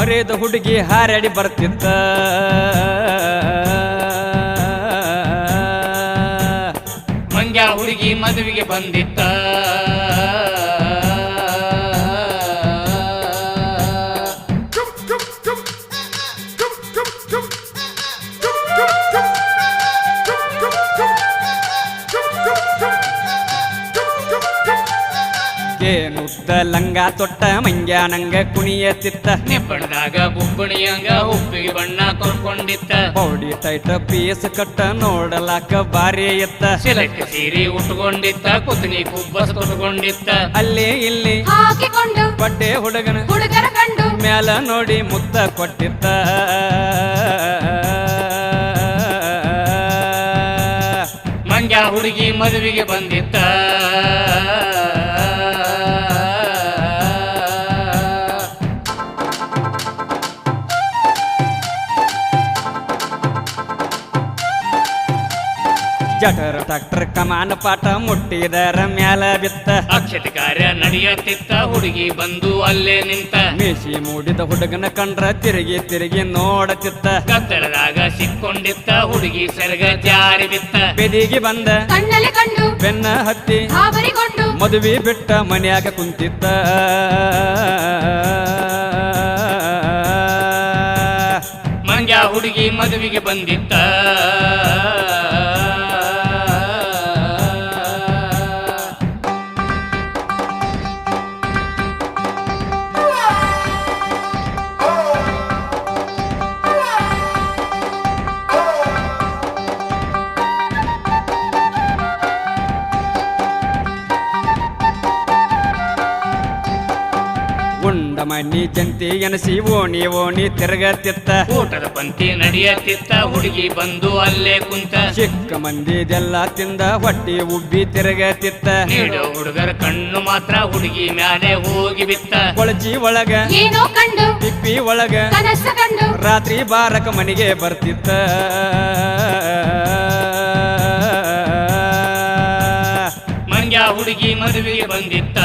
ಹರಿದ ಹುಡುಗಿ ಹಾರಾಡಿ ಬರ್ತಿತ್ತ ಮಂಗ್ಯ ಹುಡುಗಿ ಮದುವೆಗೆ ಬಂದಿತ್ತ ಏನುದ್ದ ಲಂಗ ತೊಟ್ಟ ಮಂಗ್ಯ ನಂಗ ಕುಣಿಯತ್ತಿತ್ತ ನಿಬ್ಬಣದಾಗ ಬುಬ್ಬಣಿಯಂಗ ಉಪ್ಪಿಗೆ ಬಣ್ಣ ಕೊರ್ಕೊಂಡಿತ್ತ ಬೌಡಿ ಟೈಟ್ ಪೀಸ್ ಕಟ್ಟ ನೋಡಲಾಕ ಬಾರಿ ಎತ್ತ ಸಿಲಕ್ ಸೀರೆ ಉಟ್ಕೊಂಡಿತ್ತ ಕುತ್ನಿ ಕುಬ್ಬಸ ತೊಟ್ಕೊಂಡಿತ್ತ ಅಲ್ಲಿ ಇಲ್ಲಿ ಹಾಕಿಕೊಂಡು ಬಡ್ಡೆ ಹುಡುಗನ ಹುಡುಗರ ಕಂಡು ಮ್ಯಾಲ ನೋಡಿ ಮುತ್ತ ಕೊಟ್ಟಿತ್ತ ಮಂಗ್ಯ ಹುಡುಗಿ ಮದುವೆಗೆ ಬಂದಿತ್ತ ಜಠರ ಟ್ರಾಕ್ಟರ್ ಕಮಾನ ಪಾಠ ಮುಟ್ಟಿದರ ಮ್ಯಾಲ ಬಿತ್ತ ಅಕ್ಷತೆ ಕಾರ್ಯ ನಡೆಯತ್ತಿತ್ತ ಹುಡುಗಿ ಬಂದು ಅಲ್ಲೇ ನಿಂತ ಮೀಸಿ ಮೂಡಿದ ಹುಡುಗನ ಕಂಡ್ರ ತಿರುಗಿ ತಿರುಗಿ ನೋಡತಿತ್ತ ಕತ್ತಲದಾಗ ಸಿಕ್ಕೊಂಡಿತ್ತ ಹುಡುಗಿ ಸೆರಗ ಜಾರಿ ಬಿತ್ತ ಬೆದಿಗೆ ಬಂದ ಕಣ್ಣಲ್ಲಿ ಕಂಡು ಬೆನ್ನ ಹತ್ತಿ ಹಾಬರಿಗೊಂಡು ಮದುವೆ ಬಿಟ್ಟ ಮನ್ಯಾಗ ಕುಂತಿತ್ತ ಮಂಗ್ಯ ಹುಡುಗಿ ಮದುವೆಗೆ ಬಂದಿತ್ತ ಉಂಡ ಮಣ್ಣಿ ಜಂತಿ ಎನಸಿ ಓಣಿ ಓಣಿ ತಿರುಗತ್ತಿತ್ತ ಊಟದ ಪಂಕ್ತಿ ನಡೆಯತ್ತಿತ್ತ ಹುಡುಗಿ ಬಂದು ಅಲ್ಲೇ ಕುಂತ ಚಿಕ್ಕ ಮಂದಿದೆಲ್ಲ ತಿಂದ ಹೊಟ್ಟಿ ಉಬ್ಬಿ ತಿರುಗತ್ತಿತ್ತ ನೀಡೋ ಹುಡುಗರ ಕಣ್ಣು ಮಾತ್ರ ಹುಡುಗಿ ಮ್ಯಾಲೆ ಹೋಗಿ ಬಿತ್ತ ಕೊಳಚಿ ಒಳಗ ಏನೋ ಕಂಡು ಪಿಪ್ಪಿ ಒಳಗ ಕನಸ ಕಂಡು ರಾತ್ರಿ ಬಾರಕ ಮನೆಗೆ ಬರ್ತಿತ್ತ ಮಂಗ್ಯ ಹುಡುಗಿ ಮದುವೆಗೆ ಬಂದಿತ್ತ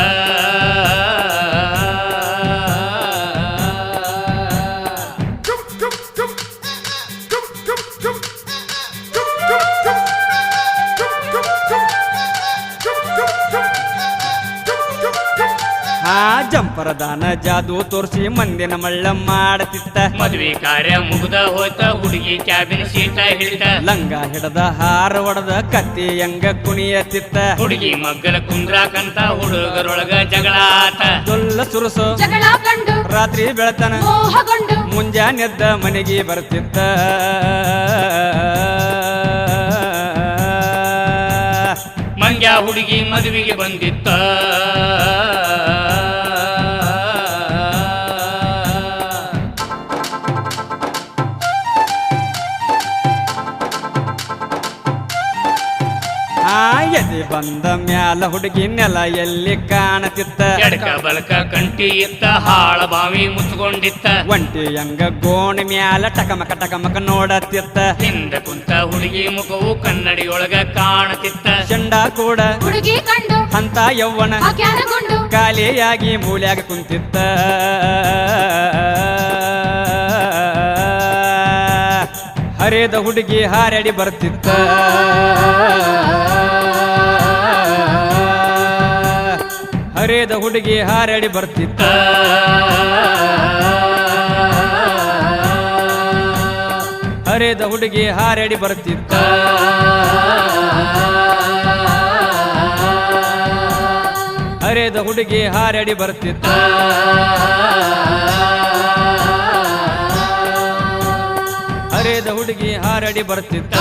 ಆ ಜಂಪರ ದಾನ ಜಾದು ತೋರಿಸಿ ಮಂದಿನ ಮಳ್ಳ ಮಾಡತಿತ್ತ ಮದುವೆ ಕಾರ್ಯ ಮುಗ್ದ ಹೋಯ್ತ ಹುಡುಗಿ ಕ್ಯಾಬಿನ್ ಸೀಟ ಹಿಡಿತ ಲಂಗ ಹಿಡದ ಹಾರ ಒಡದ ಕತ್ತಿ ಹೆಂಗ ಕುಣಿಯತ್ತಿತ್ತ ಹುಡುಗಿ ಮಗ್ಗಲ ಕುಂದ್ರಾಕಂತ ಹುಡುಗರೊಳಗ ಜಗಳ ಆತ ದೊಲ್ಲ ಸುರಸು ಜಗಳ ಕಂಡು ರಾತ್ರಿ ಬೆಳತನ ಮೋಹಗೊಂಡು ಮುಂಜಾನೆದ್ದ ಮನೆಗೆ ಬರ್ತಿತ್ತ ಮಂಗ್ಯ ಹುಡುಗಿ ಮದುವೆಗೆ ಬಂದಿತ್ತ ಎದೆ ಬಂದ ಮ್ಯಾಲ ಹುಡುಗಿ ನೆಲ ಎಲ್ಲಿ ಕಾಣತಿತ್ತ ಎಡಕ ಬಲಕ ಕಂಟಿ ಇತ್ತ ಹಾಳ ಬಾವಿ ಮುಚ್ಕೊಂಡಿತ್ತ ಒಂಟಿ ಹಂಗ ಗೋಣಿ ಮ್ಯಾಲ ಟಕಮಕ ನೋಡತಿತ್ತ ಹಿಂದ ಕುಂತ ಹುಡುಗಿ ಮುಖವು ಕನ್ನಡಿಯೊಳಗ ಕಾಣತಿತ್ತ ಚಂಡ ಕೂಡ ಹುಡುಗಿ ಕಂಡು ಅಂತ ಯೌವನ ಅಜ್ಞಾನಗೊಂಡು ಖಾಲಿಯಾಗಿ ಮೂಲ್ಯಾಗ ಕುಂತಿತ್ತ ಹರಿದ ಹುಡುಗಿ ಹಾರಾಡಿ ಬರ್ತಿತ್ತ ಹರಿದ ಹುಡುಗಿ ಹಾರಾಡಿ ಬರ್ತಿತ್ತ ಹರಿದ ಹುಡುಗಿ ಹಾರಾಡಿ ಬರ್ತಿತ್ತ ಹರಿದ ಹುಡುಗಿ ಹಾರಾಡಿ ಬರ್ತಿತ್ತ ಹರಿದ ಹುಡುಗಿ ಹಾರಾಡಿ ಬರ್ತಿತ್ತ